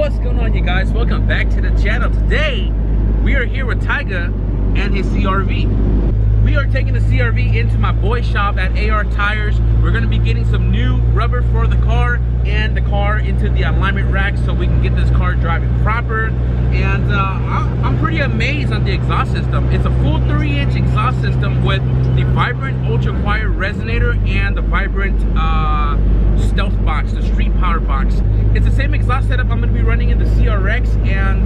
What's going on, you guys? Welcome back to the channel. Today we are here with Tyga and his CRV. We are taking the CRV into my boy shop at AR Tires. We're going to be getting some new rubber for the car and the car into the alignment rack so we can get this car driving proper. And I'm pretty amazed on the exhaust system. It's a full 3-inch exhaust system with the Vibrant Ultra Quiet resonator and the Vibrant Stealth box, the street power box. It's the same exhaust setup I'm going to be running in the CRX, and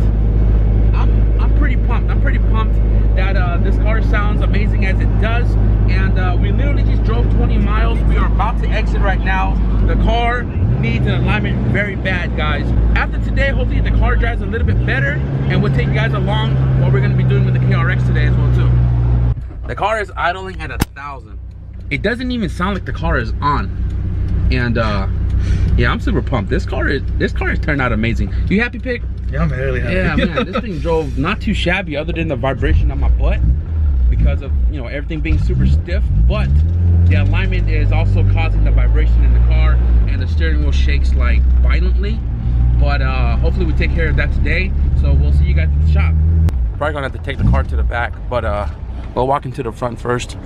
I'm pretty pumped. I'm pretty pumped that this car sounds amazing as it does. And we literally just drove 20 miles. We are about to exit right now. The car needs an alignment very bad, guys. After today, hopefully the car drives a little bit better, and we'll take you guys along what we're going to be doing with the CRX today as well too. The car is idling at 1,000. It doesn't even sound like the car is on. And yeah, I'm super pumped. This car has turned out amazing. You happy, Pick? Yeah, I'm really happy. Yeah, man, this thing drove not too shabby other than the vibration on my butt because of, you know, everything being super stiff. But the alignment is also causing the vibration in the car, and the steering wheel shakes like violently. But hopefully we take care of that today. So we'll see you guys at the shop. Probably gonna have to take the car to the back, but we'll walk into the front first.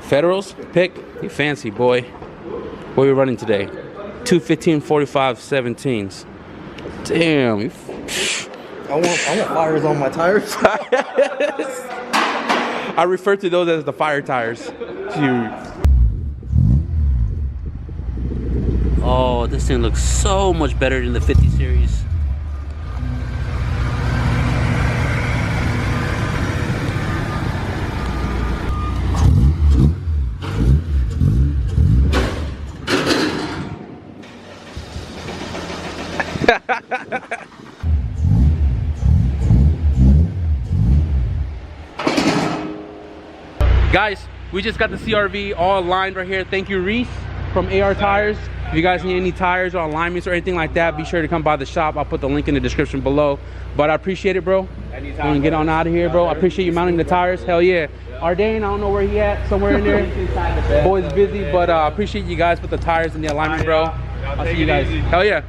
Federals, Pick, you fancy boy. What are we running today? 215 45 17s. Damn, you I want fires on my tires. I refer to those as the fire tires. Dude. Oh, this thing looks so much better than the 50 series. Guys, we just got the CRV all aligned right here. Thank you, Reese from AR Tires. If you guys need any tires or alignments or anything like that, be sure to come by the shop. I'll put the link in the description below. But I appreciate it, bro. I'm gonna get on out of here, bro. I appreciate you mounting the tires. Hell yeah. Ardane, I don't know where he at, somewhere in there. Boy's busy, but I appreciate you guys with the tires and the alignment, bro. I'll see you guys. Hell yeah.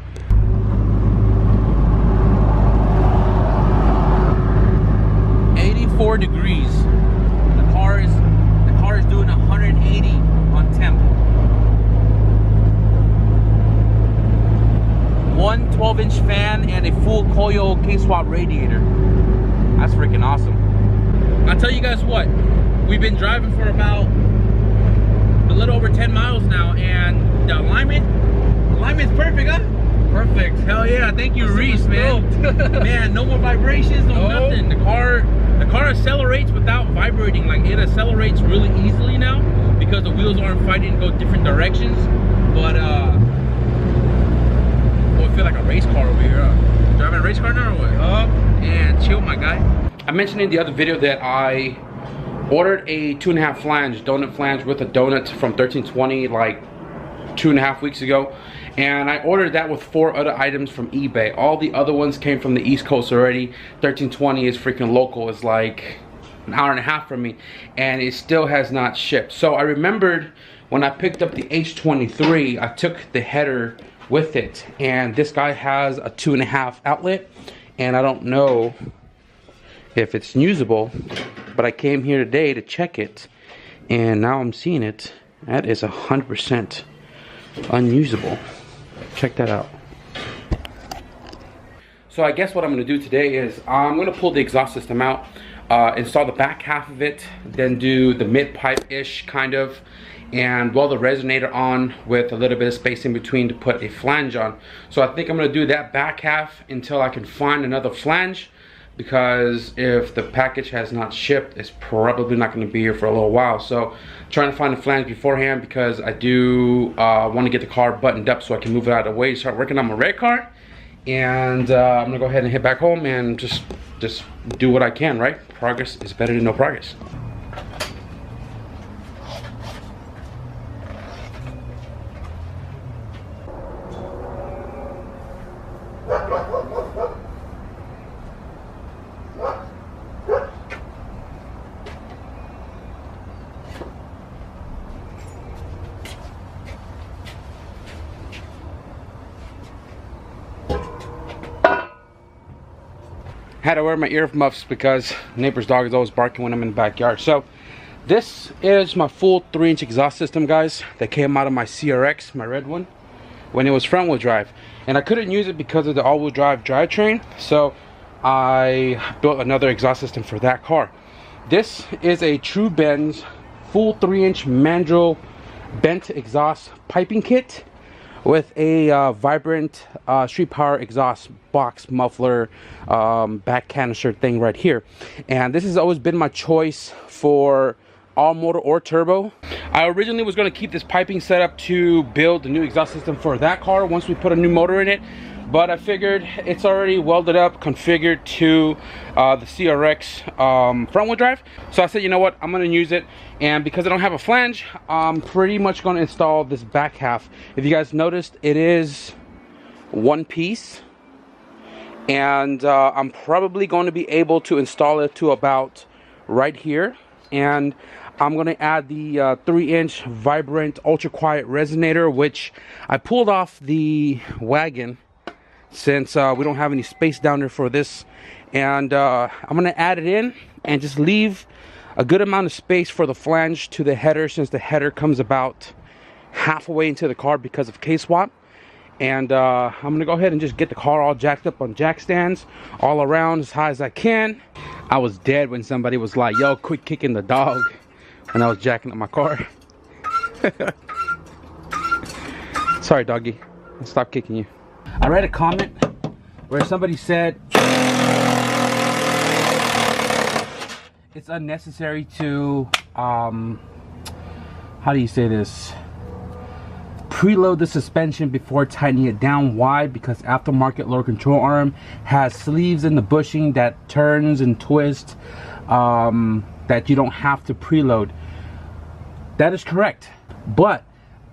Degrees. The car is doing 180 on temp. One 12-inch fan and a full coil K-swap radiator. That's freaking awesome. I'll tell you guys what, we've been driving for about a little over 10 miles now, and the alignment's perfect, huh? Perfect. Hell yeah, thank you, Reese, man. Man, no more vibrations, no nothing. The car accelerates without vibrating. Like, it accelerates really easily now because the wheels aren't fighting to go different directions. But I feel like a race car over here. Driving a race car now or what? Up and chill, my guy. I mentioned in the other video that I ordered a 2.5 flange, donut flange with a donut from 1320 like 2.5 weeks ago, and I ordered that with 4 other items from eBay. All the other ones came from the East Coast already. 1320 is freaking local. It's like an hour and a half from me, and it still has not shipped. So I remembered when I picked up the H23, I took the header with it, and this guy has a 2.5 outlet, and I don't know if it's usable, but I came here today to check it, and now I'm seeing it. That is 100% unusable. Check that out. So I guess what I'm going to do today is I'm going to pull the exhaust system out, install the back half of it, then do the mid pipe-ish kind of, and weld the resonator on with a little bit of space in between to put a flange on. So I think I'm going to do that back half until I can find another flange, because if the package has not shipped, it's probably not going to be here for a little while. So I'm trying to find a flange beforehand, because I do want to get the car buttoned up so I can move it out of the way, start working on my red car. And I'm gonna go ahead and head back home and just do what I can, right? Progress is better than no progress. Had to wear my earmuffs because neighbor's dog is always barking when I'm in the backyard. So this is my full 3-inch exhaust system, guys, that came out of my CRX, my red one, when it was front wheel drive, and I couldn't use it because of the all-wheel drive drivetrain, so I built another exhaust system for that car. This is a True Benz full 3-inch mandrel bent exhaust piping kit with a vibrant street power exhaust box muffler back canister thing right here. And this has always been my choice for all motor or turbo. I originally was going to keep this piping set up to build the new exhaust system for that car once we put a new motor in it, but I figured it's already welded up, configured to the CRX front wheel drive. So I said, you know what, I'm going to use it. And because I don't have a flange, I'm pretty much going to install this back half. If you guys noticed, it is one piece, and I'm probably going to be able to install it to about right here. And I'm going to add the 3-inch vibrant ultra quiet resonator, which I pulled off the wagon since we don't have any space down there for this. And I'm going to add it in and just leave a good amount of space for the flange to the header, since the header comes about halfway into the car because of K-swap. And I'm going to go ahead and just get the car all jacked up on jack stands all around as high as I can. I was dead when somebody was like, yo, quit kicking the dog, when I was jacking up my car. Sorry, doggy. I'll stop kicking you. I read a comment where somebody said it's unnecessary to, how do you say this? Preload the suspension before tightening it down. Why? Because aftermarket lower control arm has sleeves in the bushing that turns and twists, that you don't have to preload. That is correct, but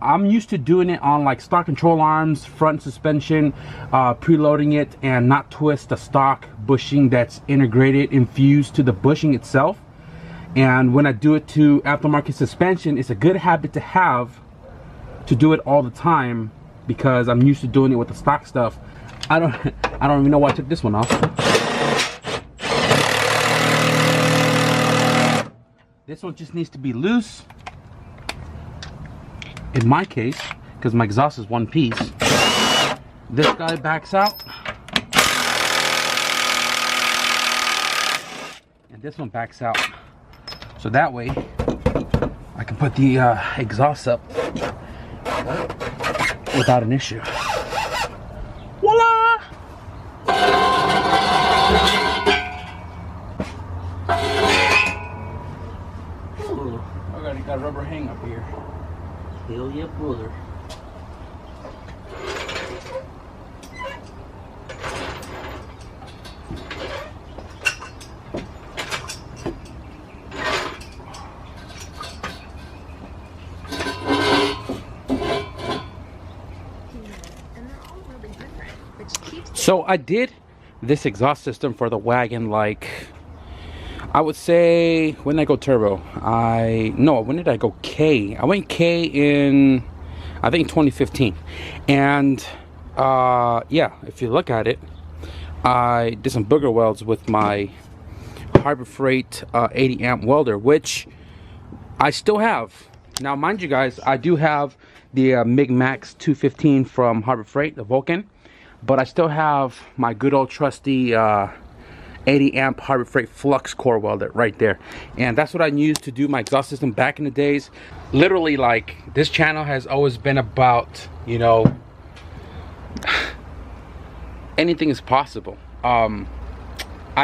I'm used to doing it on like stock control arms, front suspension, preloading it and not twist the stock bushing that's integrated, infused to the bushing itself. And when I do it to aftermarket suspension, it's a good habit to have, to do it all the time, because I'm used to doing it with the stock stuff. I don't even know why I took this one off. This one just needs to be loose. In my case, because my exhaust is one piece, this guy backs out, and this one backs out. So that way, I can put the exhaust up without an issue. Voila! Ooh, I got a rubber hang up here. Hell yeah, brother. So I did this exhaust system for the wagon, like, I would say, when did I go turbo? When did I go K? I went K in, I think, 2015. And yeah, if you look at it, I did some booger welds with my Harbor Freight 80 amp welder, which I still have. Now, mind you guys, I do have the MIG Max 215 from Harbor Freight, the Vulcan. But I still have my good old trusty 80 amp Harbor Freight flux core welder right there. And that's what I used to do my exhaust system back in the days. Literally, like, this channel has always been about, you know, anything is possible. I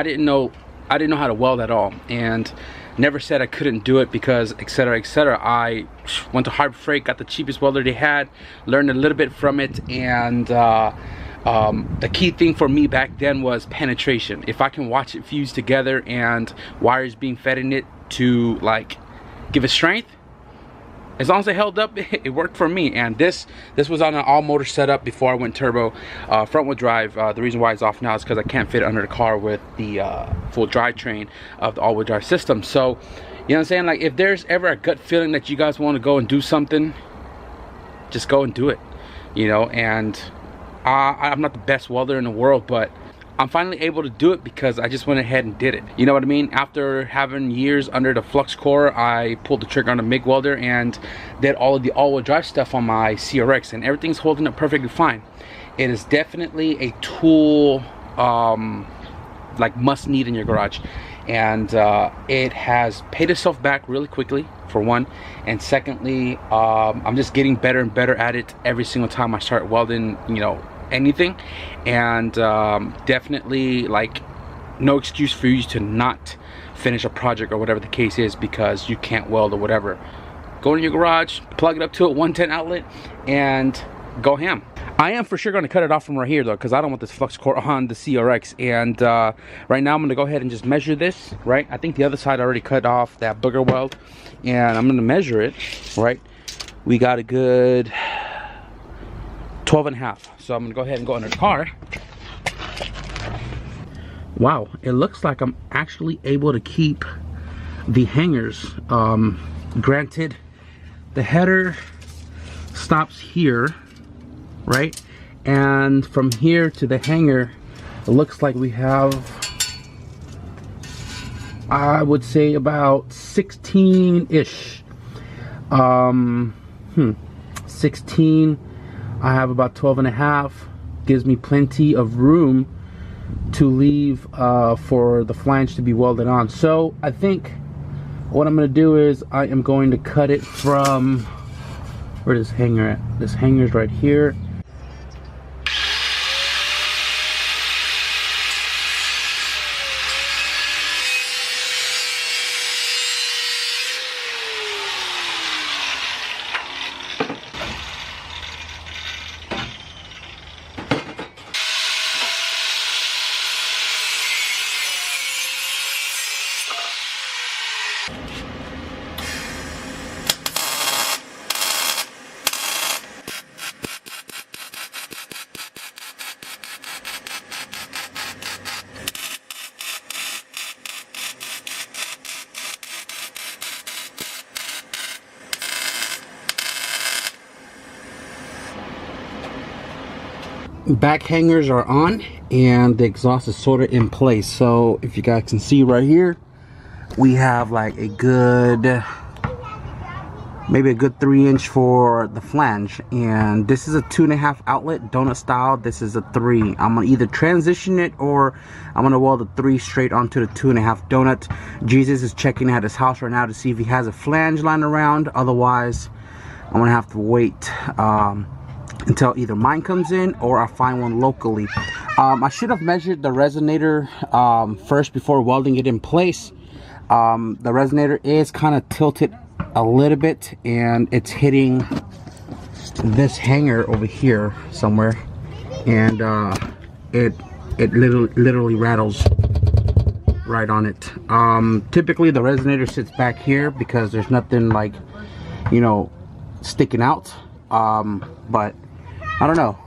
didn't know how to weld at all, and never said I couldn't do it because etc, etc. I went to Harbor Freight, got the cheapest welder they had, learned a little bit from it, and the key thing for me back then was penetration. If I can watch it fuse together and wires being fed in it to, like, give it strength, as long as it held up, it worked for me. And this was on an all motor setup before I went turbo, front wheel drive. The reason why it's off now is because I can't fit it under the car with the full drivetrain of the all-wheel drive system. So, you know what I'm saying? Like, if there's ever a gut feeling that you guys want to go and do something, just go and do it, you know. And I'm not the best welder in the world, but I'm finally able to do it because I just went ahead and did it. You know what I mean? After having years under the flux core, I pulled the trigger on the MIG welder and did all of the all-wheel drive stuff on my CRX, and everything's holding up perfectly fine. It is definitely a tool like must need in your garage, and it has paid itself back really quickly, for one, and secondly, I'm just getting better and better at it every single time I start welding, you know, anything. And definitely, like, no excuse for you to not finish a project or whatever the case is because you can't weld or whatever. Go in your garage, plug it up to a 110 outlet, and go ham. I am for sure going to cut it off from right here though, because I don't want this flux core on the CRX. And right now I'm going to go ahead and just measure this, right? I think the other side I already cut off that booger weld, and I'm going to measure it, right? We got a good 12.5. So I'm gonna go ahead and go under the car. Wow, it looks like I'm actually able to keep the hangers. Granted, the header stops here, right? And from here to the hanger, it looks like we have, I would say, about 16-ish. 16. I have about 12.5. Gives me plenty of room to leave for the flange to be welded on. So I think what I'm going to do is I am going to cut it from, where is this hanger at? This hanger's right here. Back hangers are on and the exhaust is sort of in place. So if you guys can see right here, we have like a good, maybe a good 3-inch for the flange, and this is a 2.5 outlet donut style. This is a 3. I'm gonna either transition it or I'm gonna weld a 3 straight onto the 2.5 donut. Jesus is checking at his house right now to see if he has a flange lying around. Otherwise, I'm gonna have to wait until either mine comes in or I find one locally. I should have measured the resonator first before welding it in place. The resonator is kind of tilted a little bit and it's hitting this hanger over here somewhere, and it literally rattles right on it. Typically the resonator sits back here because there's nothing, like, you know, sticking out, but I don't know,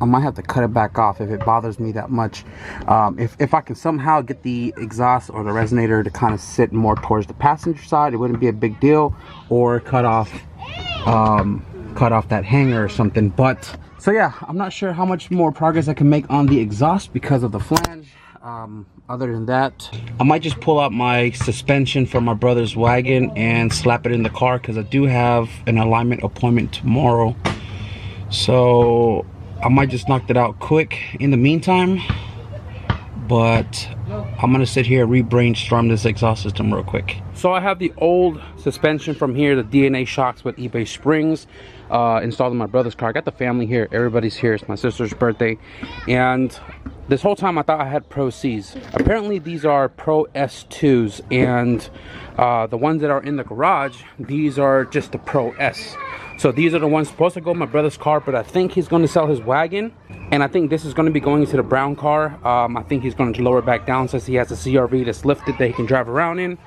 I might have to cut it back off if it bothers me that much. If I can somehow get the exhaust or the resonator to kind of sit more towards the passenger side, it wouldn't be a big deal, or cut off that hanger or something. But so yeah, I'm not sure how much more progress I can make on the exhaust because of the flange. Other than that, I might just pull out my suspension from my brother's wagon and slap it in the car because I do have an alignment appointment tomorrow. So I might just knock that out quick in the meantime, but I'm gonna sit here and re-brainstorm this exhaust system real quick. So I have the old suspension from here, the DNA shocks with eBay springs, installed in my brother's car. I got the family here, everybody's here. It's my sister's birthday, and this whole time I thought I had Pro C's. Apparently these are Pro S2s, and the ones that are in the garage, these are just the Pro S. So these are the ones supposed to go in my brother's car, but I think he's going to sell his wagon, and I think this is going to be going into the brown car. I think he's going to lower it back down since he has a CRV that's lifted that he can drive around in.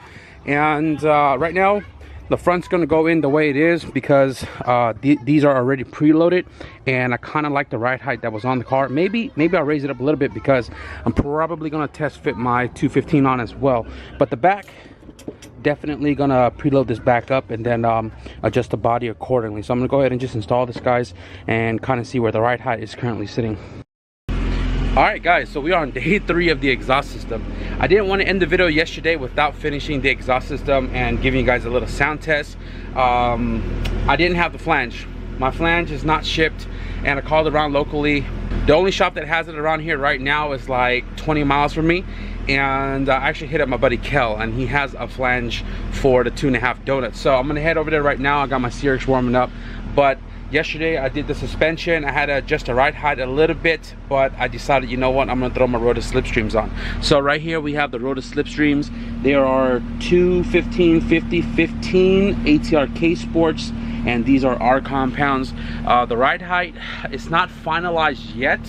And right now The front's gonna go in the way it is because these are already preloaded, and I kind of like the ride height that was on the car. Maybe I'll raise it up a little bit because I'm probably gonna test fit my 215 on as well. But the back, definitely gonna preload this back up and then adjust the body accordingly. So I'm gonna go ahead and just install this, guys, and kind of see where the ride height is currently sitting. All right, guys, so we are on day 3 of the exhaust system. I didn't want to end the video yesterday without finishing the exhaust system and giving you guys a little sound test. I didn't have the flange. My flange is not shipped, and I called around locally. The only shop that has it around here right now is like 20 miles from me, and I actually hit up my buddy Kel, and he has a flange for the 2.5 donuts. So I'm gonna head over there right now. I got my CRX warming up, but yesterday I did the suspension. I had to adjust the ride height a little bit, but I decided, you know what, I'm gonna throw my rotor slipstreams on. So right here we have the rotor slipstreams. There are 2 15 50 15 ATR K Sports, and these are our compounds. The ride height is not finalized yet,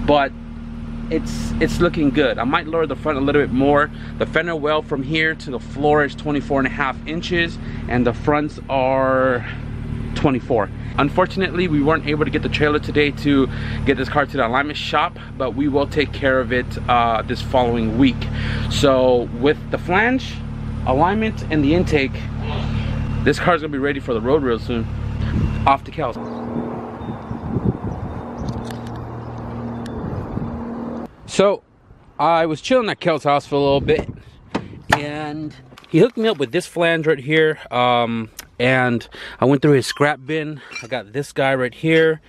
but it's looking good. I might lower the front a little bit more. The fender well from here to the floor is 24.5 inches, and the fronts are 24. Unfortunately, we weren't able to get the trailer today to get this car to the alignment shop, but we will take care of it this following week. So with the flange, alignment, and the intake, this car's gonna be ready for the road real soon. Off to Kel's. So I was chilling at Kel's house for a little bit, and he hooked me up with this flange right here. And I went through his scrap bin. I got this guy right here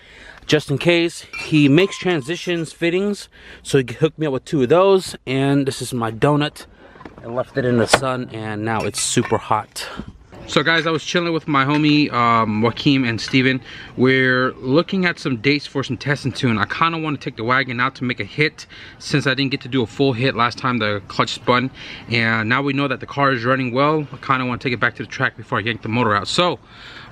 just in case. He makes transitions fittings, so he hooked me up with 2 of those. And this is my donut. I left it in the sun, and now it's super hot. So guys, I was chilling with my homie Joaquin and Steven. We're looking at some dates for some test and tune. I kind of want to take the wagon out to make a hit, since I didn't get to do a full hit last time the clutch spun. And now we know that the car is running well. I kind of want to take it back to the track before I yank the motor out. So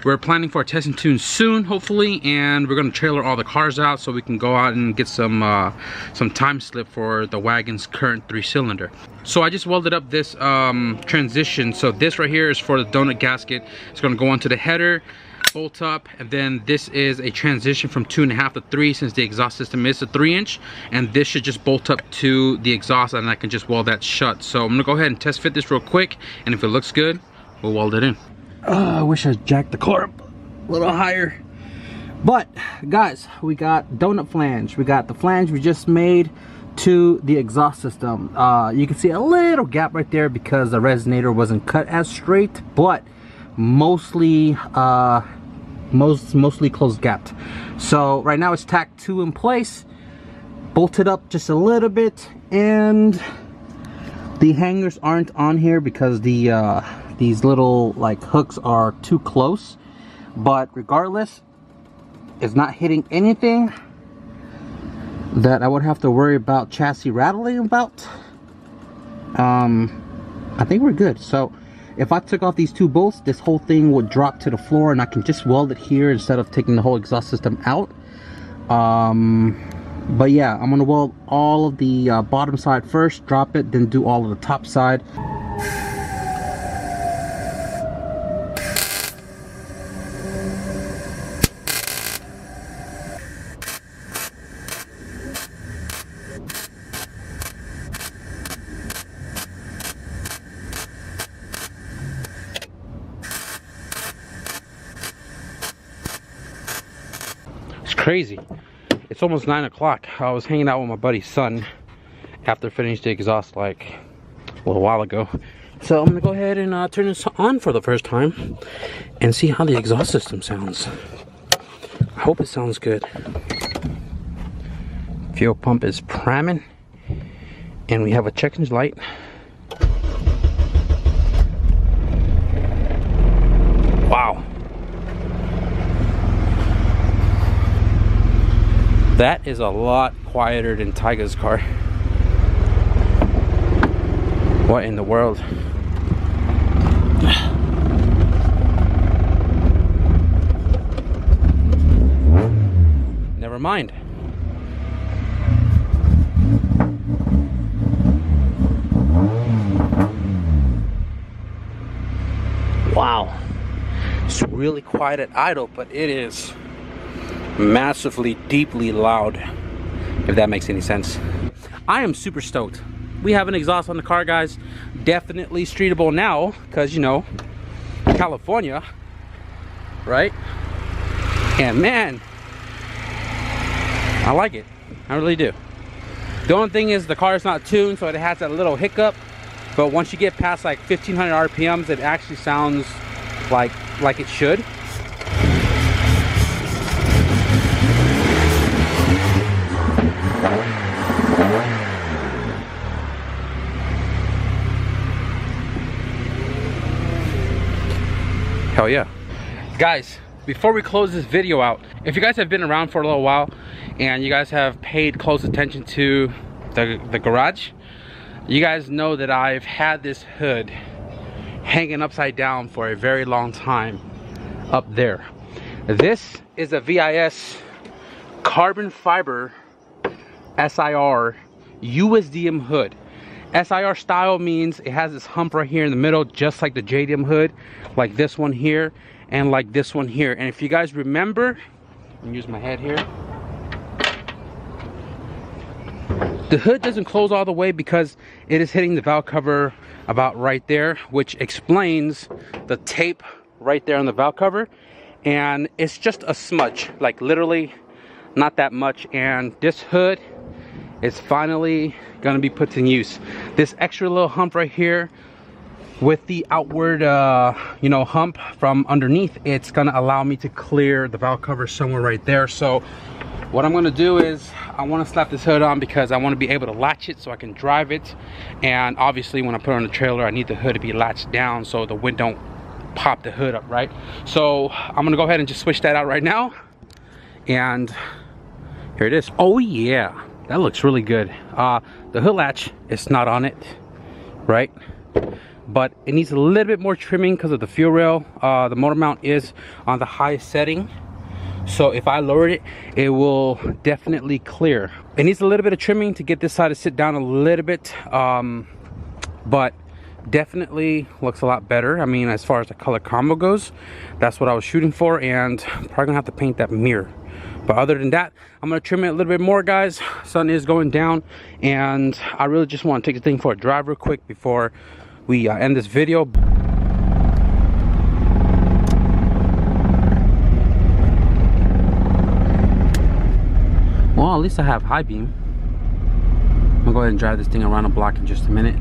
we're planning for a test and tune soon, hopefully, and we're going to trailer all the cars out so we can go out and get some time slip for the wagon's current 3-cylinder. So I just welded up this transition. So this right here is for the donut gasket. It's going to go onto the header, bolt up, and then this is a transition from 2.5 to 3, since the exhaust system is a 3-inch, and this should just bolt up to the exhaust, and I can just weld that shut. So I'm gonna go ahead and test fit this real quick, and if it looks good, we'll weld it in. I wish I jacked the car up a little higher. But guys, we got donut flange. We got the flange we just made to the exhaust system. You can see a little gap right there because the resonator wasn't cut as straight, but mostly mostly closed gapped. So right now it's tacked 2 in place, bolted up just a little bit, and the hangers aren't on here because the these little like hooks are too close. But regardless, it's not hitting anything that I would have to worry about chassis rattling about. I think we're good. So if I took off these 2 bolts, this whole thing would drop to the floor, and I can just weld it here instead of taking the whole exhaust system out. But yeah, I'm gonna weld all of the bottom side first, drop it, then do all of the top side. Crazy. It's almost 9 o'clock. I was hanging out with my buddy's son after finishing the exhaust like a little while ago. So I'm gonna go ahead and turn this on for the first time and see how the exhaust system sounds. I hope it sounds good. Fuel pump is priming, and we have a check engine light. Wow. That is a lot quieter than Taiga's car. What in the world? Never mind. really quiet at idle, but it is massively, deeply loud, if that makes any sense. I am super stoked. We have an exhaust on the car, guys. Definitely streetable now, because, you know, California, right? And man, I like it. I really do. The only thing is the car is not tuned, so it has that little hiccup. But once you get past like 1500 RPMs, it actually sounds like it should. Hell yeah. Guys, before we close this video out, if you guys have been around for a little while and you guys have paid close attention to the garage, you guys know that I've had this hood hanging upside down for a very long time up there. This is a VIS carbon fiber SIR USDM hood. SIR style means it has this hump right here in the middle, just like the JDM hood, like this one here and like this one here. And if you guys remember, I'm gonna use my head here, the hood doesn't close all the way because it is hitting the valve cover about right there, which explains the tape right there on the valve cover. And it's just a smudge, like literally not that much. And this hood is finally gonna be put to use. This extra little hump right here with the outward you know, hump from underneath, it's gonna allow me to clear the valve cover somewhere right there. So what I'm gonna do is I want to slap this hood on because I want to be able to latch it so I can drive it. And obviously when I put it on the trailer, I need the hood to be latched down so the wind don't pop the hood up, right? So I'm gonna go ahead and just switch that out right now. And here it is. Oh yeah, that looks really good. The hood latch is not on it, right? But it needs a little bit more trimming because of the fuel rail. The motor mount is on the highest setting, so if I lower it, it will definitely clear. It needs a little bit of trimming to get this side to sit down a little bit, but definitely looks a lot better. I mean, as far as the color combo goes, that's what I was shooting for. And probably gonna have to paint that mirror, but other than that, I'm gonna trim it a little bit more, guys. Sun is going down and I really just want to take the thing for a drive real quick before we end this video. Well, at least I have high beam. I'm gonna go ahead and drive this thing around the block in just a minute.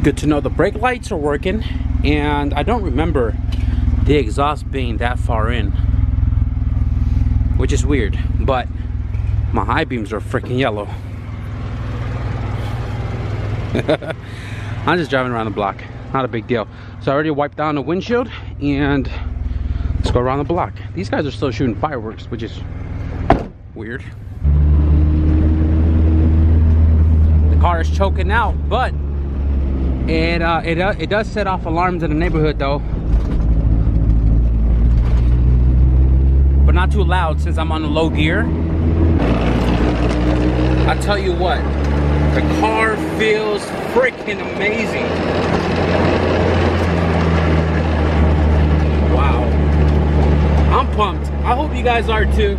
Good to know the brake lights are working, and I don't remember the exhaust being that far in, which is weird, but my high beams are freaking yellow. I'm just driving around the block, not a big deal. So I already wiped down the windshield and let's go around the block. These guys are still shooting fireworks, which is weird. The car is choking out, but it does set off alarms in the neighborhood though, but not too loud since I'm on the low gear. I tell you what, the car feels freaking amazing. Wow, I'm pumped. I hope you guys are too.